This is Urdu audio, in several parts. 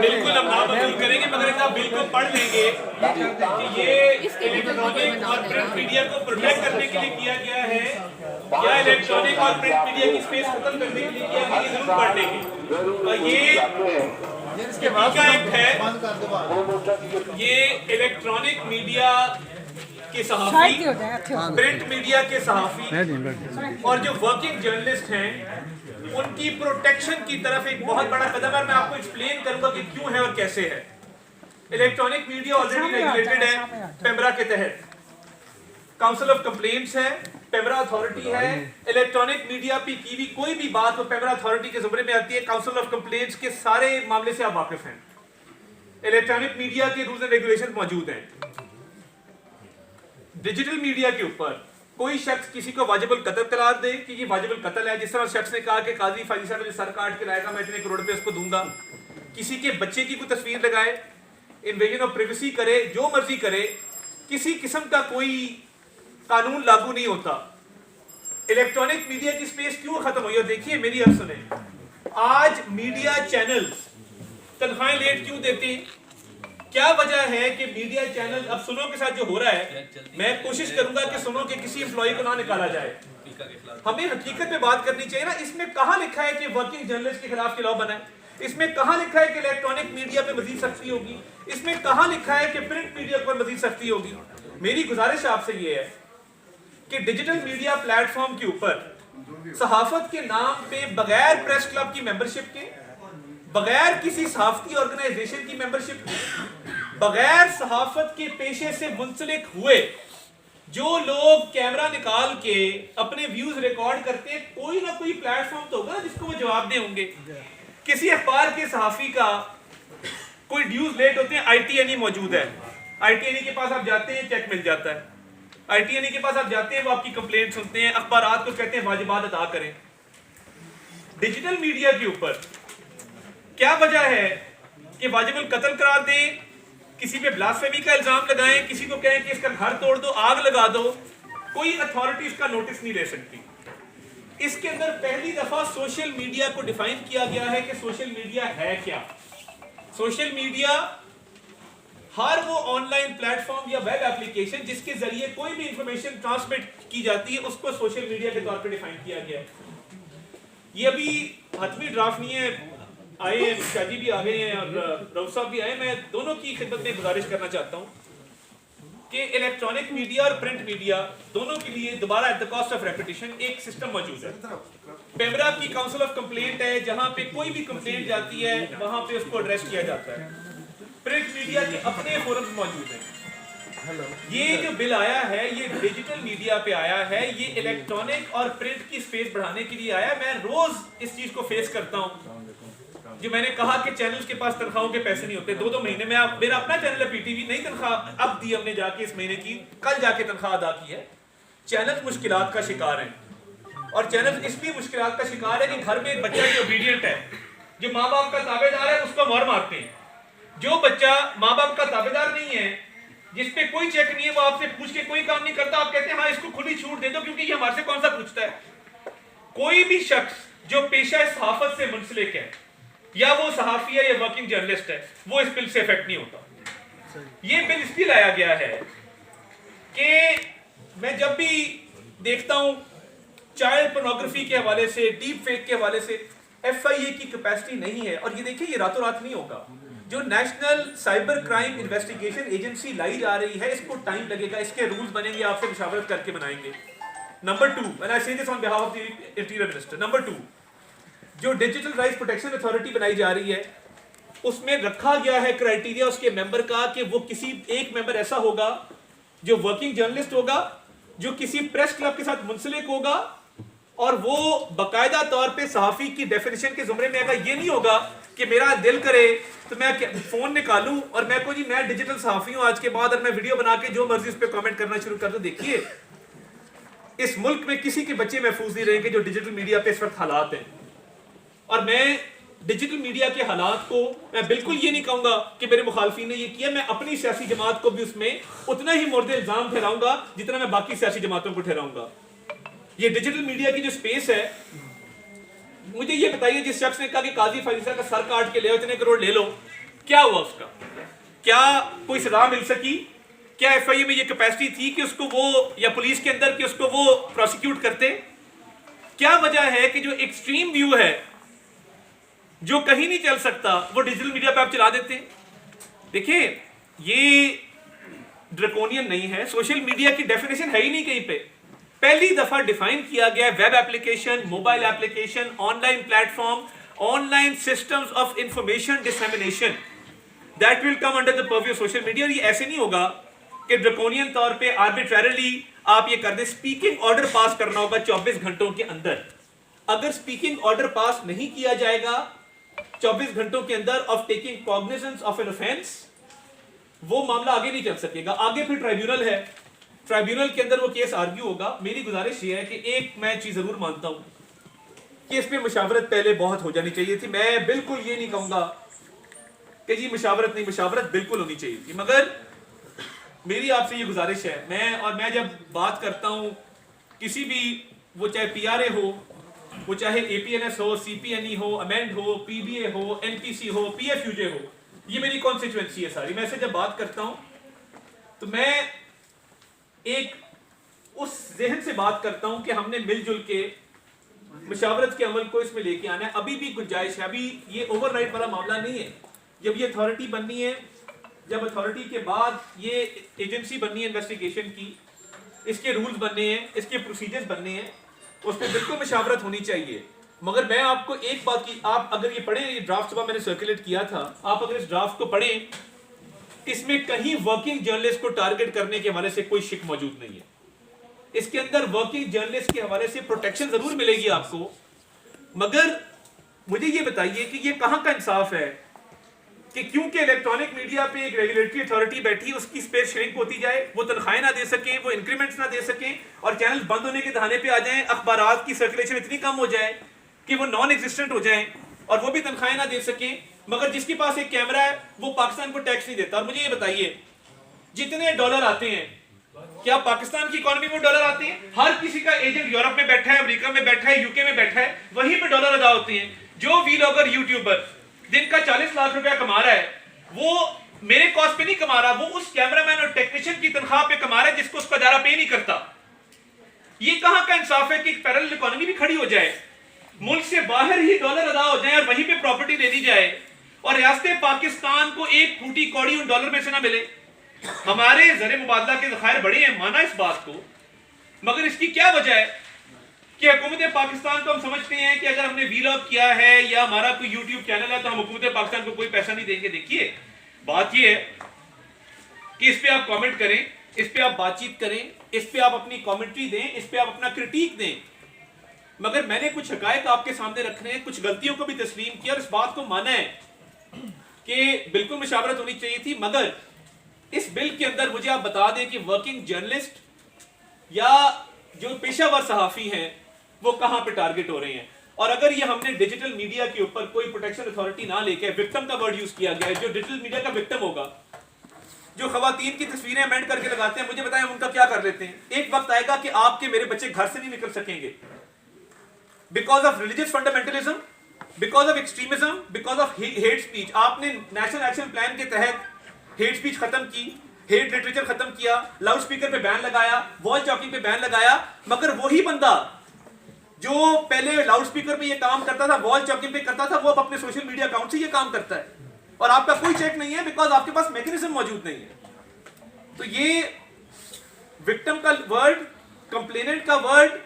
بالکل ہم نامنظور کریں گے، مگر ایک آپ بل کو پڑھ لیں گے کہ یہ الیکٹرانک اور پرنٹ میڈیا کو پروٹیکٹ کرنے کے لیے کیا گیا ہے یا الیکٹرانک اور پرنٹ میڈیا کی اسپیس ختم کرنے کے لیے کیا گیا، یہ ضرور پڑھ لیں گے. اور یہ ایکٹ ہے، یہ الیکٹرانک میڈیا کے صحافی، پرنٹ میڈیا کے صحافی اور جو ورکنگ جرنلسٹ ہیں ان کی پروٹیکشن کی طرف ایک بہت بڑا قدم ہے. میں آپ کو ایکسپلین کروں گا کہ کیوں ہے اور کیسے ہے. الیکٹرانک میڈیا آلریڈی ریگولیٹڈ ہے پیمرا کے تحت. کاؤنسل آف کمپلینٹس ہے، پیمرا اتھارٹی ہے. الیکٹرانک میڈیا پہ کی ہوئی کوئی بھی بات وہ پیمرا اتھارٹی کے زمرے میں آتی ہے. کاؤنسل آف کمپلینٹس کے سارے معاملے سے آپ واقف ہیں. الیکٹرانک میڈیا کے رولز اینڈ ریگولیشن موجود ہیں. ڈیجیٹل میڈیا کے اوپر کوئی شخص کسی کو واجب القتل قرار دے کہ یہ واجب القتل ہے، جس طرح شخص نے کہا کہ قاضی فاضی صاحب نے سر کاٹ کے لائے گا میں اتنے کروڑ پہ اس کو دوں گا، کسی کے بچے کی کوئی تصویر لگائے، انویژن آف پریویسی کرے، جو مرضی کرے، کسی قسم کا کوئی قانون لاگو نہیں ہوتا. الیکٹرانک میڈیا کی سپیس کیوں ختم ہوئی؟ اور دیکھیے میری عرض سنیں، آج میڈیا چینلز تنخواہیں لیٹ کیوں دیتے ہیں؟ کیا وجہ ہے کہ میڈیا چینل اب سنو کے ساتھ جو ہو رہا ہے، میں کوشش کروں گا کہ سنو کے کسی امپلائی کو نہ نکالا جائے. ہمیں حقیقت پہ بات کرنی چاہیے نا. اس میں کہاں لکھا ہے کہ ورکنگ جرنلسٹ کے خلاف لا بنا ہے؟ اس میں کہاں لکھا ہے کہ الیکٹرانک میڈیا پہ مزید سختی ہوگی؟ اس میں کہاں لکھا ہے کہ پرنٹ میڈیا پر مزید سختی ہوگی؟ میری گزارش آپ سے یہ ہے کہ ڈیجیٹل میڈیا پلیٹ فارم کے اوپر صحافت کے نام پہ بغیر پریس کلب کی ممبرشپ کے، بغیر کسی صحافتی آرگنائزیشن کی ممبرشپ کی، بغیر صحافت کے پیشے سے منسلک ہوئے جو لوگ کیمرہ نکال کے اپنے ویوز ریکارڈ کرتے ہیں، کوئی نہ کوئی پلیٹ فارم تو ہوگا جس کو وہ جواب دے ہوں گے. کسی اخبار کے صحافی کا کوئی ڈیوز لیٹ ہوتے ہیں، آئی ٹی این ای موجود ہے، آئی ٹی این ای کے پاس آپ جاتے ہیں چیک مل جاتا ہے، آئی ٹی این ای کے پاس آپ جاتے ہیں وہ آپ کی کمپلینٹ سنتے ہیں، اخبارات کو کہتے ہیں واجبات ادا کریں. ڈیجیٹل میڈیا کے اوپر کیا وجہ ہے کہ واجب القتل قرار دیں، کسی پہ بلاسفیمی کا الزام لگائیں، کسی کو کہیں کہ اس کا گھر توڑ دو، آگ لگا دو، کوئی اتھارٹی اس کا نوٹس نہیں لے سکتی. اس کے اندر پہلی دفعہ سوشل میڈیا کو ڈیفائن کیا گیا ہے کہ سوشل میڈیا ہے کیا. سوشل میڈیا ہر وہ آن لائن پلیٹ فارم یا ویب ایپلیکیشن جس کے ذریعے کوئی بھی انفارمیشن ٹرانسمٹ کی جاتی ہے، اس کو سوشل میڈیا کے طور پہ ڈیفائن کیا گیا ہے. یہ ابھی حتمی ڈرافٹ نہیں ہے، آئے ہیں شاہ جی بھی آ گئے ہیں اور رؤف صاحب بھی آئے. میں دونوں کی خدمت میں گزارش کرنا چاہتا ہوں کہ الیکٹرانک میڈیا اور پرنٹ میڈیا دونوں کے لیے دوبارہ at the cost of repetition ایک سسٹم موجود ہے. پیمرا کی کاؤنسل آف کمپلینٹ ہے، جہاں پہ کوئی بھی کمپلینٹ جاتی ہے وہاں پہ اس کو ایڈریس کیا جاتا ہے. پرنٹ میڈیا کے اپنے فورمز موجود ہیں. یہ جو بل آیا ہے یہ ڈیجیٹل میڈیا پہ آیا ہے، یہ الیکٹرانک اور پرنٹ کی سپیس بڑھانے کے لیے آیا ہے. میں روز اس چیز کو فیس کرتا ہوں. جو میں نے کہا کہ چینلز کے پاس تنخواہوں کے پیسے نہیں ہوتے، 2 مہینے میں میرا اپنا چینل ہے پی ٹی وی، نئی تنخواہ اب دی ہم نے جا کے اس مہینے کی، کل جا کے تنخواہ ادا کی ہے. چینلز مشکلات کا شکار ہیں، اور چینلز اس لیے مشکلات کا شکار ہے کہ گھر میں ایک بچہ جو اوبیڈینٹ ہے، جو ماں باپ کا تابع دار ہے، اس کو مور مارتے ہیں. جو بچہ ماں باپ کا تابع دار نہیں ہے، جس پہ کوئی چیک نہیں ہے، وہ آپ سے پوچھ کے کوئی کام نہیں کرتا، آپ کہتے ہیں ہاں اس کو کھلی چھوٹ دے دو کیونکہ یہ ہمارے سے کون سا پوچھتا ہے. کوئی بھی شخص جو پیشہ صحافت سے منسلک ہے، یا وہ صحافی ہے یا ورکنگ جرنلسٹ ہے، وہ اس بل سے افیکٹ نہیں ہوتا. یہ بل اس لیے لایا گیا ہے کہ میں جب بھی دیکھتا ہوں چائلڈ پورنوگرافی کے حوالے سے، ڈیپ فیک کے حوالے سے ایف آئی اے کی کیپیسٹی نہیں ہے. اور یہ دیکھیں یہ راتوں رات نہیں ہوگا. جو national cyber crime investigation agency لائی جا رہی ہے، اس کو ٹائم لگے گا، اس کے رولز بنیں گے، آپ سے مشاورت کر کے بنائیں گے. Number 2 and I say this on behalf of the Interior Minister. Number 2 جو ڈیجیٹل رائٹس پروٹیکشن اتھارٹی بنائی جا رہی ہے، اس میں رکھا گیا ہے کرائٹیریا اس کے ممبر کا کہ وہ کسی ایک ممبر ایسا ہوگا جو ورکنگ جرنلسٹ ہوگا، جو کسی پریس کلب کے ساتھ منسلک ہوگا، اور وہ باقاعدہ طور پہ صحافی کی ڈیفینیشن کے زمرے میں آئے گا. یہ نہیں ہوگا کہ میرا دل کرے تو میں فون نکالوں اور میں کو جی میں ڈیجیٹل صحافی ہوں آج کے بعد، اور میں ویڈیو بنا کے جو مرضی اس پہ کامنٹ کرنا شروع کر دوں. دیکھیے اس ملک میں کسی کے بچے محفوظ نہیں رہیں گے جو ڈیجیٹل میڈیا پہ اس وقت حالات ہیں. اور میں ڈیجیٹل میڈیا کے حالات کو میں بالکل یہ نہیں کہوں گا کہ میرے مخالفین نے یہ کیا. میں اپنی سیاسی جماعت کو بھی اس میں اتنا ہی مورد الزام ٹھہراؤں گا جتنا میں باقی سیاسی جماعتوں کو ٹھہراؤں گا. یہ ڈیجیٹل میڈیا کی جو سپیس ہے، مجھے یہ بتائیے جس شخص نے کہا کہ قاضی فائز کا سر کاٹ کے لے اتنے کروڑ لے لو، کیا ہوا اس کا؟ کیا کوئی سزا مل سکی؟ کیا ایف آئی اے میں یہ کیپیسٹی تھی کہ اس کو وہ، یا پولیس کے اندر کہ اس کو وہ پروسیکیوٹ کرتے؟ کیا وجہ ہے کہ جو ایکسٹریم ویو ہے جو کہیں نہیں چل سکتا وہ ڈیجیٹل میڈیا پہ آپ چلا دیتے ہیں؟ دیکھیں یہ ڈریکونین نہیں ہے، سوشل میڈیا کی ڈیفینیشن ہے ہی نہیں کہیں پہ. پہلی دفعہ ڈیفائن کیا گیا web application, mobile application, online platform, online systems of information dissemination that will come under the purview social media. اور یہ ایسے نہیں ہوگا کہ ڈریکونین طور پہ آربیٹریرلی آپ یہ کر دیں. اسپیکنگ آرڈر پاس کرنا ہوگا 24 گھنٹوں کے اندر. اگر اسپیکنگ آرڈر پاس نہیں کیا جائے گا 24 گھنٹوں کے اندر of taking cognizance of an offence, وہ معاملہ آگے نہیں چل سکے گا. آگے پھر ٹرائیبیونل ہے، ٹرائیبیونل کے اندر وہ کیس آرگیو ہوگا. میری گزارش یہ ہے کہ ایک میں چیز ضرور مانتا ہوں کہ اس پہ مشاورت پہلے بہت ہو جانی چاہیے تھی. میں بالکل یہ نہیں کہوں گا کہ جی مشاورت نہیں، مشاورت بالکل ہونی چاہیے تھی. مگر میری آپ سے یہ گزارش ہے، میں جب بات کرتا ہوں کسی بھی، وہ چاہے پی آر اے ہو، وہ چاہے اے پی این ایس ہو، سی پی این ای ہو، امینڈ ہو، پی بی اے ہو، این پی سی ہو، پی ایف یو جے ہو، یہ میری کانسٹیچوئنسی ہے ساری. میں سے جب بات کرتا ہوں تو میں ایک اس ذہن سے بات کرتا ہوں کہ ہم نے مل جل کے مشاورت کے عمل کو اس میں لے کے آنا ہے. ابھی بھی گنجائش ہے، ابھی یہ اوور رائٹ والا معاملہ نہیں ہے. جب یہ اتھارٹی بننی ہے، جب اتھارٹی کے بعد یہ ایجنسی بننی ہے انویسٹیگیشن کی، اس کے رولز بننے ہیں، اس کے پروسیجرز بننے ہیں، اس پہ بالکل مشاورت ہونی چاہیے. مگر میں آپ کو ایک بات کی، آپ اگر یہ پڑھیں، یہ ڈرافٹ صبح میں نے سرکولیٹ کیا تھا، آپ اگر اس ڈرافٹ کو پڑھیں، اس میں کہیں ورکنگ جرنلسٹ کو ٹارگٹ کرنے کے حوالے سے کوئی شک موجود نہیں ہے. اس کے اندر ورکنگ جرنلسٹ کے حوالے سے پروٹیکشن ضرور ملے گی آپ کو. مگر مجھے یہ بتائیے کہ یہ کہاں کا انصاف ہے کہ کیونکہ الیکٹرانک میڈیا پہ ایک ریگولیٹری اتھارٹی بیٹھی، اس کی سپیس شرنک ہوتی جائے، وہ تنخواہیں نہ دے سکیں، وہ انکریمنٹس نہ دے سکیں، اور چینل بند ہونے کے دہانے پہ آ جائیں، اخبارات کی سرکولیشن اتنی کم ہو جائے کہ وہ نان ایگزسٹنٹ ہو جائیں اور وہ بھی تنخواہیں نہ دے سکیں. مگر جس کے پاس ایک کیمرہ ہے وہ پاکستان کو ٹیکس نہیں دیتا. اور مجھے یہ بتائیے جتنے ڈالر آتے ہیں، کیا پاکستان کی اکانومی میں ڈالر آتے ہیں؟ ہر کسی کا ایجنٹ یورپ میں بیٹھا ہے، امریکہ میں بیٹھا ہے، یو کے میں بیٹھا ہے، وہیں پہ ڈالر ادا ہوتے ہیں. جو ویلاگر یوٹیوبر جن کا 40 لاکھ روپیہ کما رہا ہے، وہ میرے کاسٹ پہ نہیں کما رہا، وہ اس کیمرہ مین اور ٹیکنیشین کی تنخواہ پہ کما رہا ہے جس کو اس کا ادارہ پے نہیں کرتا. یہ کہاں کا انصاف ہے کہ ایک پیرلل اکانومی بھی کھڑی ہو جائے، ملک سے باہر ہی ڈالر ادا ہو جائیں اور وہیں پہ پراپرٹی لے لی جائے، اور ریاست پاکستان کو ایک پھوٹی کوڑی ان ڈالر میں سے نہ ملے؟ ہمارے زر مبادلہ کے ذخائر بڑے ہیں، مانا اس بات کو، مگر اس کی کیا وجہ ہے کہ حکومت پاکستان کو ہم سمجھتے ہیں کہ اگر ہم نے ویلاگ کیا ہے یا ہمارا کوئی یوٹیوب چینل ہے تو ہم حکومت پاکستان کو کوئی پیسہ نہیں دیں گے. دیکھیے بات یہ ہے کہ اس پہ آپ کامنٹ کریں، اس پہ آپ بات چیت کریں، اس پہ آپ اپنی کامنٹری دیں، اس پہ آپ اپنا کرٹیک دیں، مگر میں نے کچھ حقائق آپ کے سامنے رکھنے ہیں، کچھ غلطیوں کو بھی تسلیم کیا اور اس بات کو مانا ہے کہ بالکل مشاورت ہونی چاہیے تھی. مگر اس بل کے اندر مجھے آپ بتا دیں کہ ورکنگ جرنلسٹ یا جو پیشہ ور صحافی ہیں وہ کہاں پہ ٹارگٹ ہو رہے ہیں. اور اگر یہ ہم نے ڈیجیٹل میڈیا کے اوپر کوئی پروٹیکشن اتھارٹی نہ لے کے، وکٹم کا ورڈ یوز کیا گیا ہے، جو ڈیجیٹل میڈیا کا وکٹم ہوگا، جو خواتین کی تصویریں امینڈ کر کے لگاتے ہیں، مجھے بتائیں ان کا کیا کر لیتے ہیں؟ ایک وقت آئے گا کہ آپ کے میرے بچے گھر سے نہیں نکل سکیں گے because of religious fundamentalism, because of extremism, because of hate speech. آپ نے نیشنل ایکشن پلان کے تحت ہیٹ سپیچ ختم کی، ہیٹ لٹریچر ختم کیا، لاؤڈ سپیکر پہ بین لگایا، وال چاکنگ پہ بین لگایا، مگر وہی بندہ جو پہلے لاؤڈ سپیکر پہ یہ کام کرتا تھا، وال چاکنگ پہ کرتا تھا، وہ اب اپنے سوشل میڈیا اکاؤنٹ سے یہ کام کرتا ہے اور آپ کا کوئی چیک نہیں ہے بیکاز آپ کے پاس میکینزم موجود نہیں ہے. تو یہ وکٹم کا ورڈ، کمپلیننٹ کا ورڈ،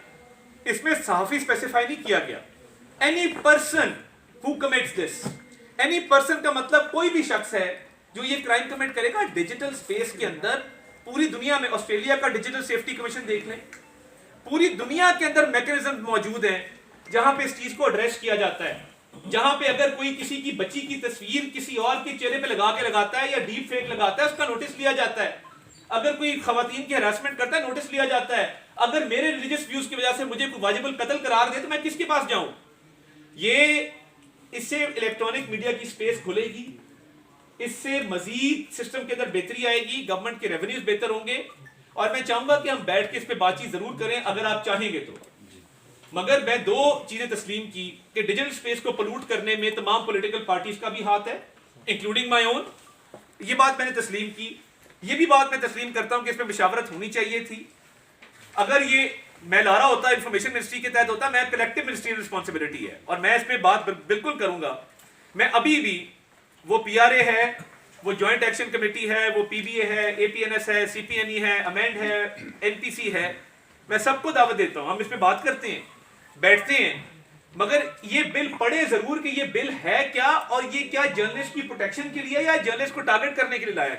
اس میں صحافی اسپیسیفائی نہیں کیا گیا. Any person who commits this, any person کا مطلب کوئی بھی شخص ہے جو یہ کرائم کمٹ کرے گا ڈیجیٹل سپیس کے اندر. پوری دنیا میں آسٹریلیا کا ڈیجیٹل سیفٹی کمیشن دیکھ لیں، پوری دنیا کے اندر میکینزم موجود ہیں جہاں پہ اس چیز کو ایڈریس کیا جاتا ہے. جہاں پہ اگر کوئی کسی کی بچی کی تصویر کسی اور کے چہرے پہ لگا کے لگاتا ہے یا ڈیپ فیک لگاتا ہے، اس کا نوٹس لیا جاتا ہے. اگر کوئی خواتین کی ہراسمنٹ کرتا ہے، نوٹس لیا جاتا ہے. اگر میرے ریلیجس ویوز کی وجہ سے مجھے کوئی واجب القتل قرار دے تو میں کس کے پاس جاؤں؟ یہ اس سے الیکٹرانک میڈیا کی سپیس کھلے گی، اس سے مزید سسٹم کے اندر بہتری آئے گی، گورنمنٹ کے ریونیوز بہتر ہوں گے، اور میں چاہوں گا کہ ہم بیٹھ کے اس پہ بات چیت ضرور کریں اگر آپ چاہیں گے تو. مگر میں دو چیزیں تسلیم کی کہ ڈیجیٹل سپیس کو پلوٹ کرنے میں تمام پولیٹیکل پارٹیز کا بھی ہاتھ ہے انکلوڈنگ مائی اون. یہ بات میں نے تسلیم کی. یہ بھی بات میں تسلیم کرتا ہوں کہ اس میں مشاورت ہونی چاہیے تھی. اگر یہ میں لا رہا ہوتا انفارمیشن منسٹری کے تحت ہوتا, میں کلیکٹو منسٹری رسپانسبلٹی ہے اور میں اس پہ بات بالکل کروں گا. میں ابھی بھی وہ پی آر اے ہے, وہ جوائنٹ ایکشن کمیٹی ہے, وہ پی بی اے ہے, اے پی این ایس ہے, سی پی این ای ہے, امینڈ ہے, این پی سی ہے, میں سب کو دعوت دیتا ہوں, ہم اس پہ بات کرتے ہیں, بیٹھتے ہیں. مگر یہ بل پڑھے ضرور کہ یہ بل ہے کیا اور یہ کیا جرنلسٹ کی پروٹیکشن کے لیے یا جرنلسٹ کو ٹارگٹ کرنے کے لیے لایا گیا.